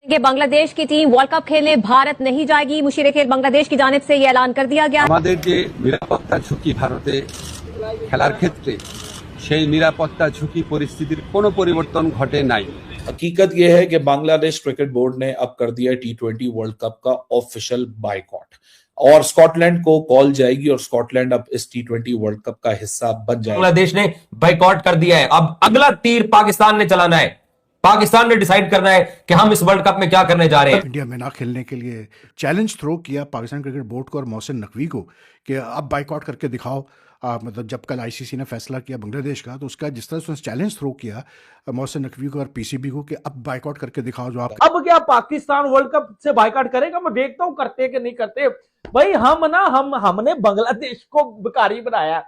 कि बांग्लादेश की team world cup खेलने भारत नहीं जाएगी। मुशीर खेल बांग्लादेश की जानिब से यह ऐलान कर दिया गया। हमारे जे निरापत्ता झुंकी भारते खेलार क्षेत्रे সেই নিরাপত্তা ঝুঁকি পরিস্থিতির কোনো পরিবর্তন ঘটে নাই। हकीकत यह है कि बांग्लादेश क्रिकेट बोर्ड ने अब कर दिया T20 वर्ल्ड कप का ऑफिशियल बायकॉट और स्कॉटलैंड को कॉल जाएगी और स्कॉटलैंड अब इस T20 वर्ल्ड कप का हिस्सा बन जाएगा। बांग्लादेश ने बायकॉट कर दिया है। अब अगला तीर पाकिस्तान ने चलाना है। पाकिस्तान ने डिसाइड करना है कि हम इस वर्ल्ड कप में क्या करने जा रहे हैं। इंडिया में ना खेलने के लिए चैलेंज थ्रो किया पाकिस्तान क्रिकेट बोर्ड को और मोहसिन नकवी को कि अब बायकॉट करके दिखाओ। मतलब जब कल आईसीसी ने फैसला किया बांग्लादेश का, तो उसका जिस तरह से चैलेंज थ्रो किया मोहसिन नकवी को और पीसीबी को कि अब बायकॉट करके दिखाओ जो आप। अब क्या पाकिस्तान वर्ल्ड कप से बायकॉट करेगा? मैं देखता हूं करते हैं कि नहीं करते। भाई हमने बांग्लादेश को भिखारी बनाया,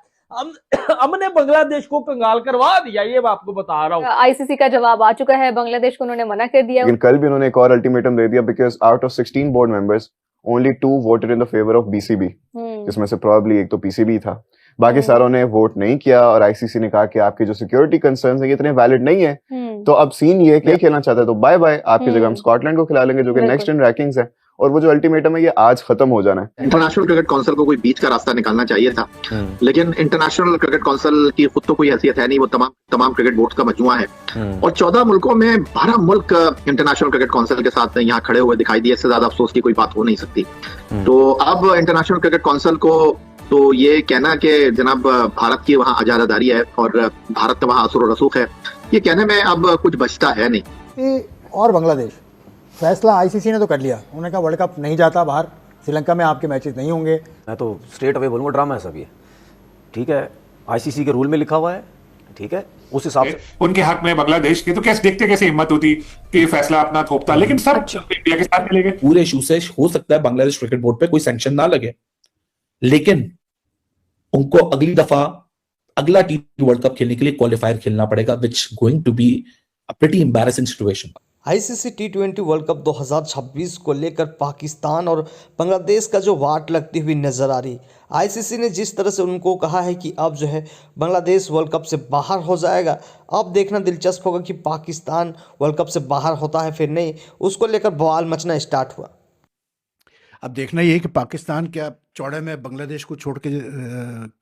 हमने बांग्लादेश को कंगाल करवा दिया, ये मैं आपको बता रहा हूँ। आईसीसी का जवाब आ चुका है, बांग्लादेश को उन्होंने मना कर दिया। लेकिन कल भी उन्होंने एक और अल्टीमेटम दे दिया because out of 16 board members only 2 voted in the favour of BCB, जिसमें से प्रॉब्ली एक तो पीसीबी था, बाकी सारों ने वोट नहीं किया। और आईसीसी ने कहा कि आपके जो सिक्योरिटी कंसर्न्स हैं ये इतने वैलिड नहीं है, तो अब सीन ये नहीं खेलना चाहता तो बाय बाय, आपकी जगह हम स्कॉटलैंड को खिला लेंगे जो कि नेक्स्ट इन रैंकिंग्स है। और वो जो अल्टीमेटम है ये आज खत्म हो जाना है। इंटरनेशनल क्रिकेट काउंसिल को कोई बीच का रास्ता निकालना चाहिए था, लेकिन इंटरनेशनल क्रिकेट काउंसिल की खुद तो कोई हैसियत है नहीं, वो तमाम क्रिकेट बोर्ड का मजमुआ है और 14 मुल्कों में 12 मुल्क इंटरनेशनल क्रिकेट काउंसिल के साथ यहाँ खड़े हुए दिखाई दिए। इससे ज्यादा अफसोस की कोई बात हो नहीं सकती। तो अब इंटरनेशनल क्रिकेट काउंसिल को तो ये कहना कि जनाब भारत की वहाँ इजारादारी है और भारत वहाँ असर रसूख है, ये कहने में अब कुछ बचता है नहीं। और बांग्लादेश फैसला आईसीसी ने तो कर लिया, उन्होंने कहा वर्ल्ड कप नहीं जाता बाहर, श्रीलंका में आपके मैचेस नहीं होंगे। मैं तो स्ट्रेट अवे बोलूँगा ड्रामा है सब ये, ठीक है, आईसीसी के रूल में लिखा हुआ है, ठीक है, उस हिसाब से उनके हक में बांग्लादेश के तो कैसे देखते कैसे हिम्मत होती कि फैसला अपना थोपता, लेकिन सब इंडिया के साथ मिलेंगे। पूरे इशू से हो सकता है बांग्लादेश क्रिकेट बोर्ड पे कोई सैंक्शन ना लगे, लेकिन उनको अगली दफा अगला T20 वर्ल्ड कप खेलने के लिए क्वालिफायर खेलना पड़ेगा, which going to be a pretty embarrassing situation. ICC T20 world cup 2026 को लेकर पाकिस्तान और बांग्लादेश का जो वाट लगती हुई नजर आ रही। आईसीसी ने जिस तरह से उनको कहा है कि अब जो है बांग्लादेश वर्ल्ड कप से बाहर हो जाएगा, अब देखना दिलचस्प होगा कि पाकिस्तान वर्ल्ड कप से बाहर होता है फिर नहीं, उसको लेकर बवाल मचना स्टार्ट हुआ। अब देखना ये है कि पाकिस्तान क्या चौड़े में बांग्लादेश को छोड़ के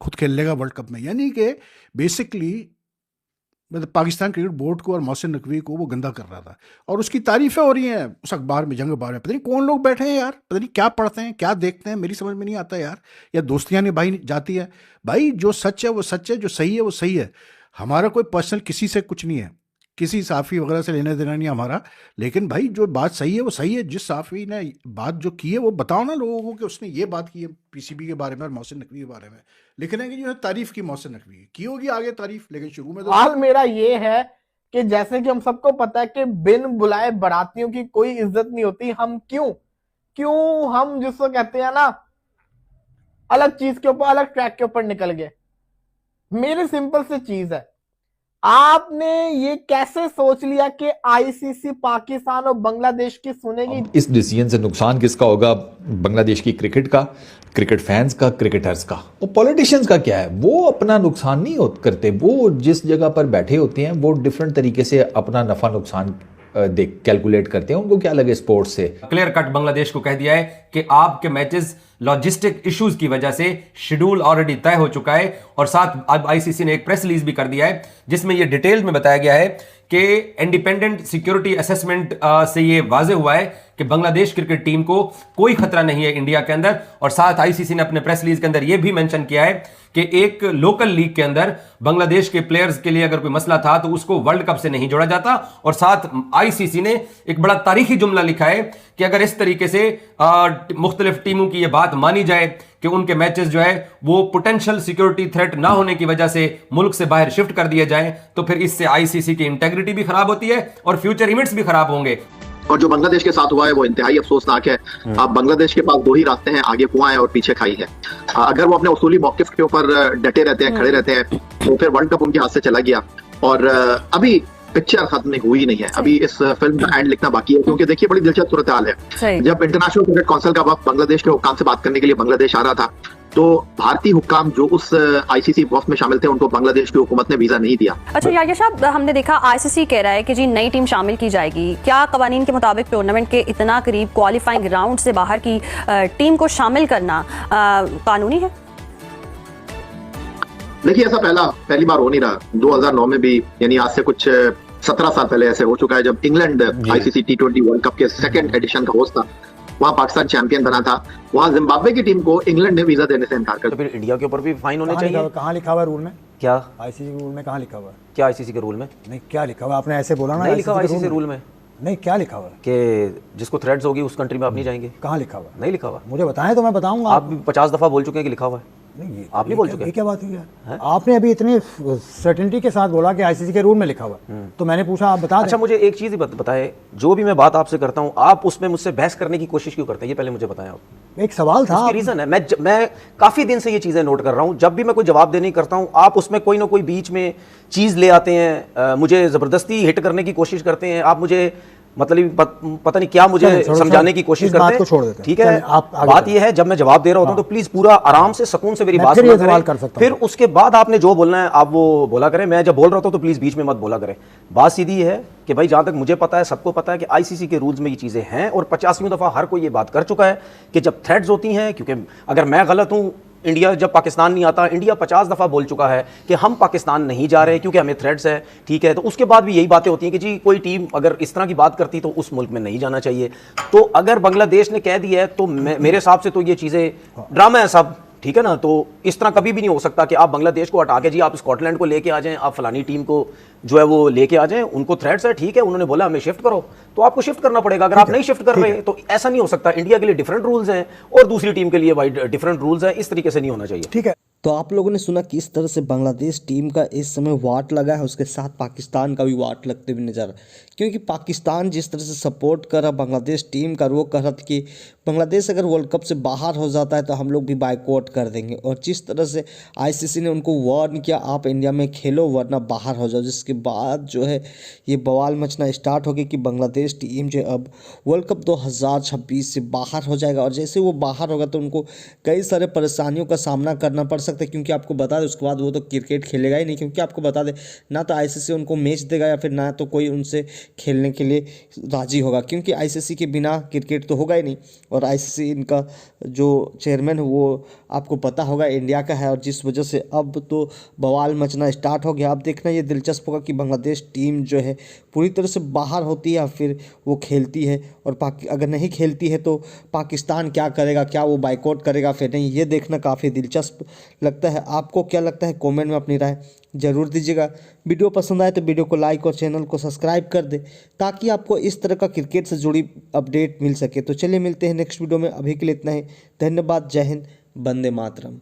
खुद खेल लेगा वर्ल्ड कप में, यानी कि बेसिकली मतलब पाकिस्तान क्रिकेट बोर्ड को और मोहसिन नकवी को वो गंदा कर रहा था और उसकी तारीफें हो रही हैं उस अखबार में, जंग अखबार में। पता नहीं कौन लोग बैठे हैं यार, पता नहीं क्या पढ़ते हैं क्या देखते हैं, मेरी समझ में नहीं आता यार। या दोस्तियाँ निभाई जाती है। भाई जो सच है वो सच है, जो सही है वो सही है। हमारा कोई पर्सनल किसी से कुछ नहीं है, किसी साफ़ी वगैरह से लेना देना नहीं हमारा, लेकिन भाई जो बात सही है वो सही है। जिस साफ़ी ने बात जो की है वो बताओ ना लोगों को कि उसने ये बात की है पीसीबी के बारे में और मोहसिन नकवी के बारे में। लिखने की जो है तारीफ की मोहसिन नकवी की होगी आगे तारीफ, लेकिन शुरू में तो हाल मेरा ये है कि जैसे कि हम सबको पता है कि बिन बुलाए बारातियों की कोई इज्जत नहीं होती। हम क्यों हम जिसको कहते हैं ना अलग चीज के ऊपर, अलग ट्रैक के ऊपर निकल गए। मेरी सिंपल सी चीज है, आपने ये कैसे सोच लिया कि आईसीसी पाकिस्तान और बांग्लादेश की सुनेगी? इस डिसीजन से नुकसान किसका होगा? बांग्लादेश की क्रिकेट का, क्रिकेट फैंस का, क्रिकेटर्स का। और पॉलिटिशियंस का क्या है, वो अपना नुकसान नहीं करते, वो जिस जगह पर बैठे होते हैं वो डिफरेंट तरीके से अपना नफा नुकसान देख कैलकुलेट करते हैं, उनको क्या लगे स्पोर्ट्स से। क्लियर कट बांग्लादेश को कह दिया है कि आपके मैचेस लॉजिस्टिक इश्यूज की वजह से शेड्यूल ऑलरेडी तय हो चुका है। और साथ अब आईसीसी ने एक प्रेस रिलीज भी कर दिया है जिसमें यह डिटेल में बताया गया है कि इंडिपेंडेंट सिक्योरिटी असेसमेंट से ये वाजे हुआ है कि बांग्लादेश क्रिकेट टीम को कोई खतरा नहीं है इंडिया के अंदर। और साथ आईसीसी ने अपने प्रेस रिलीज के अंदर यह भी मेंशन किया है कि एक लोकल लीग के अंदर बांग्लादेश के प्लेयर्स के लिए अगर कोई मसला था तो उसको वर्ल्ड कप से नहीं जोड़ा जाता। और साथ आईसीसी ने एक बड़ा तारीखी जुमला लिखा है कि अगर इस तरीके से मुख्तलिफ टीमों की यह बात मानी जाए कि उनके मैचेस जो है वो पोटेंशियल सिक्योरिटी थ्रेट ना होने की वजह से मुल्क से बाहर शिफ्ट कर दिए जाएं, तो फिर इससे आईसीसी की इंटेग्रिटी भी खराब होती है और फ्यूचर इवेंट्स भी खराब होंगे। और जो बांग्लादेश के साथ हुआ है वो इंतहाई अफसोसनाक है। अब बांग्लादेश के पास 2 ही रास्ते हैं, आगे कुआं है और पीछे खाई है। अगर वो अपने उसूली मौकिफ के ऊपर डटे रहते हैं, खड़े रहते हैं, तो फिर वर्ल्ड कप उनके हाथ से चला गया। और अभी पिक्चर खत्म हुई नहीं है, अभी इस फिल्म का एंड लिखना बाकी है। क्योंकि देखिए बड़ी दिलचस्प सूरत हाल है, जब इंटरनेशनल क्रिकेट काउंसिल का वक्त बांग्लादेश के हुक्काम से बात करने के लिए बांग्लादेश आ रहा था तो भारतीय हुक्काम जो उस आईसीसी बॉक्स में शामिल थे, उनको बांग्लादेश की हुकूमत ने वीजा नहीं दिया। अच्छा यार साहब, हमने देखा आईसीसी कह रहा है कि जी नई टीम शामिल की जाएगी। क्या कवानीन के मुताबिक टूर्नामेंट के इतना करीब क्वालिफाइंग राउंड से बाहर की टीम को शामिल करना कानूनी है? देखिए, ऐसा पहली बार हो नहीं रहा। 2009 में भी, यानी आज से कुछ 17 साल पहले ऐसे हो चुका है, जब England ICC T20 world cup के सेकंड एडिशन का होस्ट था। वहां पाकिस्तान चैंपियन बना था। वहां जिम्बाब्वे की टीम को इंग्लैंड ने वीजा देने से इनकार कर दिया। तो फिर इंडिया के ऊपर भी फाइन होने चाहिए। कहाँ लिखा हुआ है रूल में? क्या आईसीसी के रूल में कहाँ लिखा हुआ है? क्या आईसीसी के रूल में? नहीं, क्या लिखा हुआ? आपने ऐसे बोला ना, नहीं लिखा हुआ आईसीसी रूल में। नहीं, क्या लिखा हुआ है? कि जिसको थ्रेड्स होगी उस कंट्री में आप नहीं जाएंगे। कहाँ लिखा हुआ? नहीं लिखा हुआ। मुझे बताएं तो मैं बताऊंगा। आप 50 दफा बोल चुके हैं कि लिखा हुआ है। नहीं, आप नहीं बोल चुके? ये क्या बात हुई यार? आपने अभी इतनी सर्टेनिटी के साथ बोला कि आईसीसी के रूल में लिखा हुआ, तो मैंने पूछा आप बता दें। अच्छा, मुझे एक चीज ही बताए, जो भी मैं बात आपसे करता हूँ आप उसमें मुझसे बहस करने की कोशिश क्यों करते हैं? ये पहले मुझे बताएं आप। एक सवाल था, उसकी रीजन है। मैं काफी दिन से ये चीजें नोट कर रहा हूँ। जब भी मैं कोई जवाब देने करता हूँ, आप उसमें कोई ना कोई बीच में चीज ले आते हैं, मुझे जबरदस्ती हिट करने की कोशिश करते हैं। आप मुझे मतलब पता नहीं क्या मुझे समझाने की कोशिश करते हैं। ठीक है, बात यह है, जब मैं जवाब दे रहा होता हूं तो प्लीज पूरा आराम से सुकून से मेरी बात सुना करें। फिर उसके बाद आपने जो बोलना है आप वो बोला करें। मैं जब बोल रहा था तो प्लीज बीच में मत बोला करें। बात सीधी है कि भाई, जहां तक मुझे पता है, सबको पता है कि आईसीसी के रूल्स में ये चीजें हैं, और 50वीं दफा हर कोई ये बात कर चुका है कि जब थ्रेड्स होती हैं, क्योंकि अगर मैं गलत हूं, इंडिया जब पाकिस्तान नहीं आता, इंडिया 50 दफा बोल चुका है कि हम पाकिस्तान नहीं जा रहे क्योंकि हमें थ्रेड्स है। ठीक है, तो उसके बाद भी यही बातें होती हैं कि जी कोई टीम अगर इस तरह की बात करती तो उस मुल्क में नहीं जाना चाहिए। तो अगर बांग्लादेश ने कह दिया है तो मेरे हिसाब से तो ये चीजें ड्रामा है सब। ठीक है ना, तो इस तरह कभी भी नहीं हो सकता कि आप बांग्लादेश को हटा के जी आप स्कॉटलैंड को लेके आ जाएं, आप फलानी टीम को जो है वो लेके आ जाएं। उनको थ्रेड्स है, ठीक है, उन्होंने बोला हमें शिफ्ट करो, तो आपको शिफ्ट करना पड़ेगा। अगर आप नहीं शिफ्ट कर रहे तो ऐसा नहीं हो सकता। इंडिया के लिए डिफरेंट रूल्स हैं और दूसरी टीम के लिए डिफरेंट रूल्स हैं। इस तरीके से नहीं होना चाहिए। ठीक है, तो आप लोगों ने सुना किस तरह से बांग्लादेश टीम का इस समय वाट लगा है, उसके साथ पाकिस्तान का भी वाट लगते हुए नजर, क्योंकि पाकिस्तान जिस तरह से सपोर्ट कर रहा बांग्लादेश टीम का, वो कह रहा था कि बांग्लादेश अगर वर्ल्ड कप से बाहर हो जाता है तो हम लोग भी बाइकआउट कर देंगे। और जिस तरह से आईसीसी ने उनको वार्न किया, आप इंडिया में खेलो वरना बाहर हो जाओ, जिसके बाद जो है ये बवाल मचना स्टार्ट हो गया कि बांग्लादेश टीम जो अब वर्ल्ड कप 2026 से बाहर हो जाएगा। और जैसे वो बाहर होगा तो उनको कई सारे परेशानियों का सामना करना पड़ सकता है, क्योंकि आपको बता दें उसके बाद वो तो क्रिकेट खेलेगा ही नहीं, क्योंकि आपको बता दें ना तो आईसीसी उनको मैच देगा या फिर ना तो कोई उनसे खेलने के लिए राजी होगा, क्योंकि आईसीसी के बिना क्रिकेट तो होगा ही नहीं। और आईसीसी इनका जो चेयरमैन है वो आपको पता होगा इंडिया का है, और जिस वजह से अब तो बवाल मचना स्टार्ट हो गया। अब देखना ये दिलचस्प होगा कि बांग्लादेश टीम जो है पूरी तरह से बाहर होती है या फिर वो खेलती है, और अगर नहीं खेलती है तो पाकिस्तान क्या करेगा, क्या वो बाइकआउट करेगा फिर नहीं, ये देखना काफ़ी दिलचस्प लगता है। आपको क्या लगता है कमेंट में अपनी राय ज़रूर दीजिएगा। वीडियो पसंद आए तो वीडियो को लाइक और चैनल को सब्सक्राइब कर दे, ताकि आपको इस तरह का क्रिकेट से जुड़ी अपडेट मिल सके। तो चलिए मिलते हैं नेक्स्ट वीडियो में, अभी के लिए इतना ही। धन्यवाद, जय हिंद, वंदे मातरम।